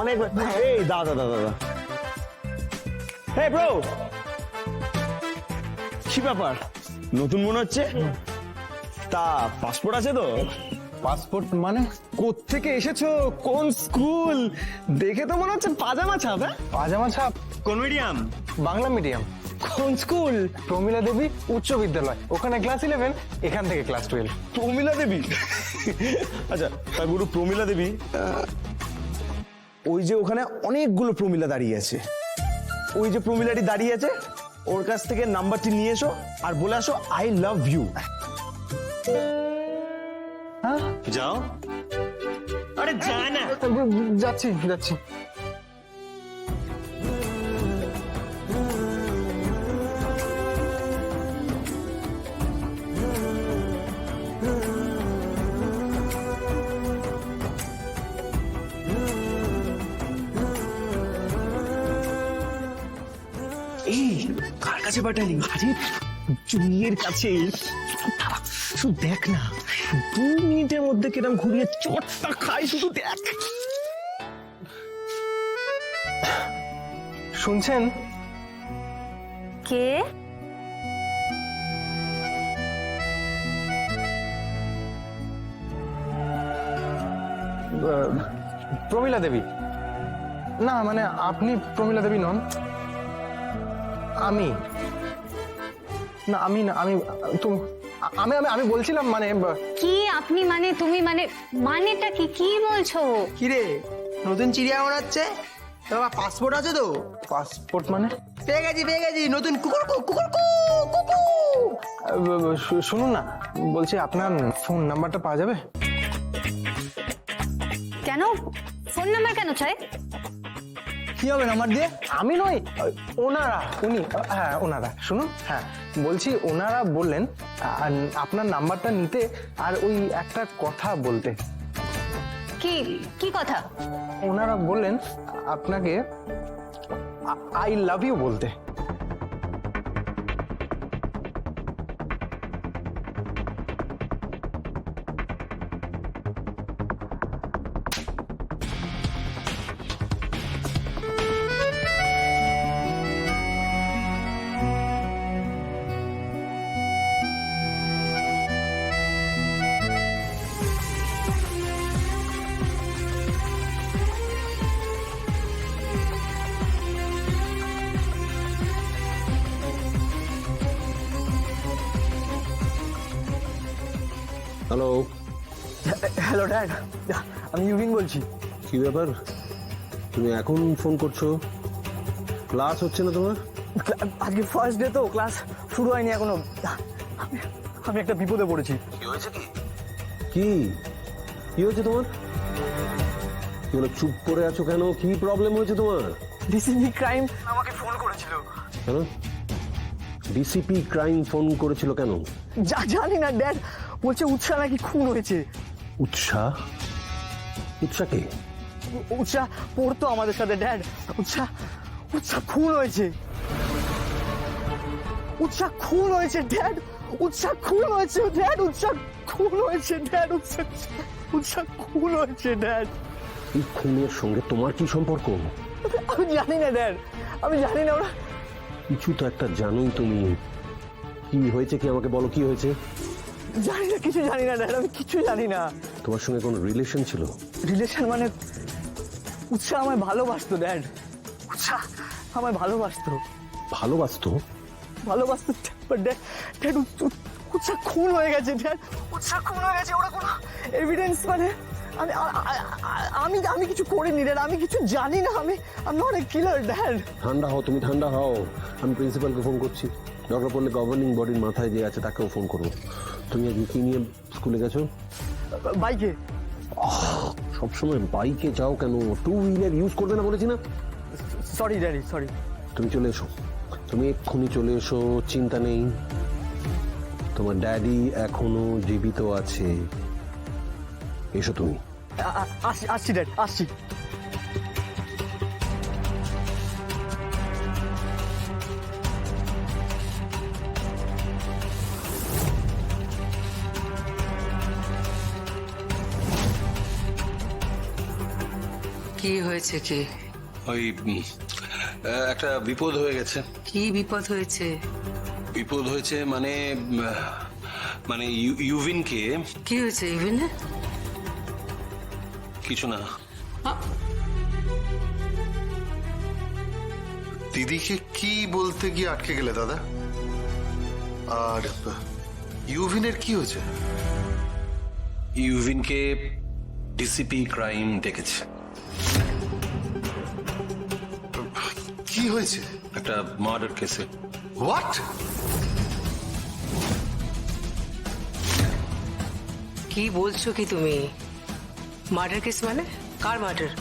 অনেক এই দাদা দাদা দাদা হে ব্রো, কি ব্যাপার নতুন মনে হচ্ছে? তা পাসপোর্ট আছে তো? পাসপোর্ট মানে? কোত্থেকে এসেছো? কোন স্কুল? দেখে তো মনে হচ্ছে পাজামা ছাপ। পাজামা ছাপ? কোন মিডিয়াম? বাংলা মিডিয়াম। কোন স্কুল? প্রমিলা দেবী উচ্চ বিদ্যালয়, ওখানে ক্লাস 11, এখান থেকে ক্লাস 12। প্রমিলা দেবী? আচ্ছা তা গুরু প্রমিলা দেবী, ওই যে ওখানে অনেকগুলো প্রমিলা দাঁড়িয়ে আছে, ওই যে প্রমিলাটি দাঁড়িয়ে আছে ওর কাছ থেকে নাম্বারটি নিয়ে এসো আর বলে আসো আই লাভ ইউ। হ্যাঁ যাও। আরে যা না। যাচ্ছি যাচ্ছি। এই কার কাছে পাঠালি? আরে জুনিয়ের কাছে। শুধু দেখ না, 2 মিনিটের মধ্যে কিরম ঘুরিয়ে চটটা খাই, শুধু দেখ। শুনছেন? কে? প্রমিলা দেবী না, মানে আপনি প্রমিলা দেবী নন। আমি না, আমি না, আমি তো আমি আমি আমি বলছিলাম মানে কি আপনি মানে তুমি মানে মানেটা কি কি বলছো? কিরে নতুন চিড়িয়া মনে হচ্ছে? তোমার পাসপোর্ট আছে তো? পাসপোর্ট মানে? পেয়ে গেছি নতুন কুকুর কুকুর। শুনুন না, বলছি আপনার ফোন নাম্বারটা পাওয়া যাবে? কেন ফোন নাম্বার কেন চাই? কি হবে নাম্বার দিয়ে? আমি নই, ওনারা, উনি, হ্যাঁ ওনারা। শুনুন, হ্যাঁ বলছি ওনারা বললেন আপনার নাম্বারটা নিতে আর ওই একটা কথা বলতে। কি কি কথা? ওনারা বললেন আপনাকে আই লাভ ইউ বলতে। হ্যালো। হ্যালো ড্যাড, আমি ইউবিন বলছি। কি ব্যাপার, তুমি এখন ফোন করছো? ক্লাস হচ্ছে না তোমার? আজকে ফার্স্ট ডে তো, ক্লাস শুরু হয়নি এখনো। আমি একটা বিপদে পড়েছি। কি কি হয়েছে তোমার? কি হলো, চুপ করে আছো কেন? কি প্রবলেম হয়েছে তোমার? ডিসিপি ক্রাইম আমাকে ফোন করেছিল। কেন ডিসিপি ক্রাইম ফোন করেছিল কেন? জানি না ড্যাড, বলছে উৎসাহ নাকি খুন হয়েছে। উৎসাহ? উৎসাহকে? উৎসাহ পড়তো আমাদের সাথে ড্যাড। উৎসাহ খুন হয়েছে। উৎসাহ খুন হয়েছে ড্যাড। উৎসাহ খুন হয়েছে ড্যাড। উৎসাহ খুন হয়েছে ড্যাড। উৎসাহ খুন হয়েছে ড্যাড। এই খুনের সঙ্গে তোমার কি সম্পর্ক? আমি জানি না ড্যাড, আমি জানি না। ওরা কিছু তো একটা জানোই তুমি। কি হয়েছে, কি আমাকে বলো, কি হয়েছে? জানি না, কিছু জানি না ড্যাড, আমি কিছু জানি না। তোমার সঙ্গে কোনো রিলেশন ছিল? রিলেশন মানে উৎসাহ আমায় ভালোবাসতো ড্যাড। উৎসাহ আমায় ভালোবাসতো। ভালোবাসতো? ড্যাড উৎসাহ খুন হয়ে গেছে ড্যাড। উৎসাহ খুন হয়ে গেছে। ওরা কোনো এভিডেন্স মানে আমি আমি কিছু করিনি ড্যাড, আমি কিছু জানি না। আমি নট এ কিলার ড্যাড। ঠান্ডা হও তুমি, ঠান্ডা হও। আমি প্রিন্সিপালকে ফোন করছি। দরকার পড়লে গভর্নিং বডির মাথায় যে আছে তাকেও ফোন করবো। তুমি আজকে কি নিয়ে স্কুলে গেছো? বাইকে। সবসময় বাইকে যাও কেন? 2 হুইলার ইউজ করবে না বলেছি না? Sorry daddy, sorry. তুমি চলে এসো, তুমি এক্ষুনি চলে এসো, চিন্তা নেই। তোমার ড্যাডি এখনো জীবিত আছে। এসো তুমি। আসছি ড্যাড, আসছি। কি কি হয়েছে? কি ওই একটা বিপদ হয়ে গেছে। কি বিপদ হয়েছে? বিপদ হয়েছে মানে মানে ইউভিনকে। কি হয়েছে ইভিনে? কিছু না। দিদিকে কি বলতে গিয়ে আটকে গেলে দাদা? আর ইউভিনের কি হয়েছে? ইউভিনকে ডিসিপি ক্রাইম ডেকেছে। কি হয়েছে? একটা মার্ডার কেসে। হোয়াট? কি বলছো কি তুমি? মার্ডার কেস মানে? কার মার্ডার?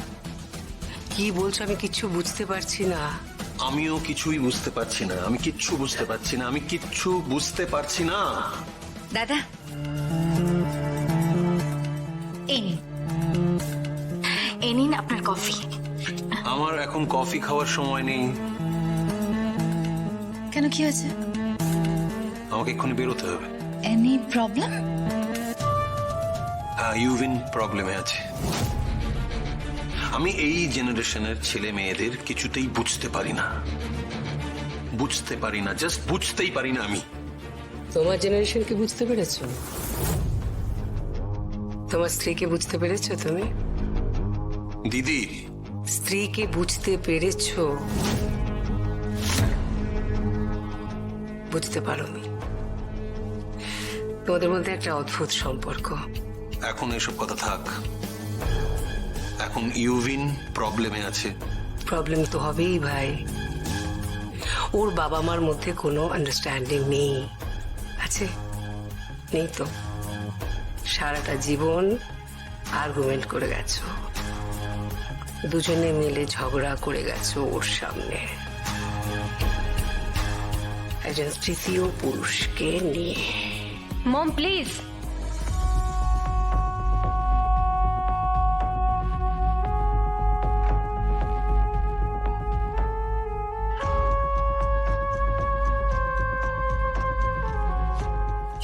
কি বলছো? আমি কিচ্ছু বুঝতে পারছি না। আমিও কিছুই বুঝতে পারছি না। আমি কিচ্ছু বুঝতে পারছি না। আমি কিচ্ছু বুঝতে পারছি না। দাদা এই নিন আপনার কফি। আমার এখন কফি খাওয়ার সময় নেই। কেন, কি হয়েছে? আমাকে এক্ষুনি বেরোতে হবে। Any problem? হ্যাঁ, ইউভিন প্রবলেমে আছে। আমি এই জেনারেশনের ছেলে মেয়েদের কিছুতেই বুঝতে পারি না। বুঝতে পারি না, জাস্ট বুঝতেই পারি না আমি। তোমার জেনারেশনকে বুঝতে পেরেছো? তোমার স্ত্রীকে বুঝতে পেরেছো তুমি? দিদি, স্ত্রীকে বুঝতে পেরেছো? বুঝতে পারোনি। তোমাদের মধ্যে একটা অদ্ভুত সম্পর্ক। এখন এসব কথা থাক। এখন ইউভিন প্রবলেমে আছে। প্রবলেম তো হবেই ভাই। ওর বাবা মার মধ্যে কোনো আন্ডারস্ট্যান্ডিং নেই। আছে? নেই তো। সারাটা জীবন আর্গুমেন্ট করে গেছো, দুজনে মিলে ঝগড়া করে গেছো ওর সামনে, একজন তৃতীয় পুরুষকে নিয়ে। Mom please.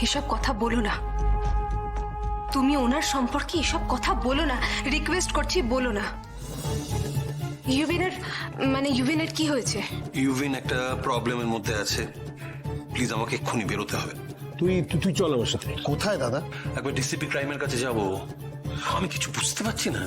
এসব কথা বলো না। তুমি ওনার সম্পর্কে এসব কথা বলো না, রিকোয়েস্ট করছি বলো না। ইউভিনের কি হয়েছে? ইউভিন একটা প্রবলেমের মধ্যে আছে। প্লিজ আমাকে এক্ষুনি বেরোতে হবে। তুই চল আমার সাথে। কোথায় দাদা? একবার ডিসিপি ক্রাইমের কাছে যাব। আমি কিছু বুঝতে পারছি না।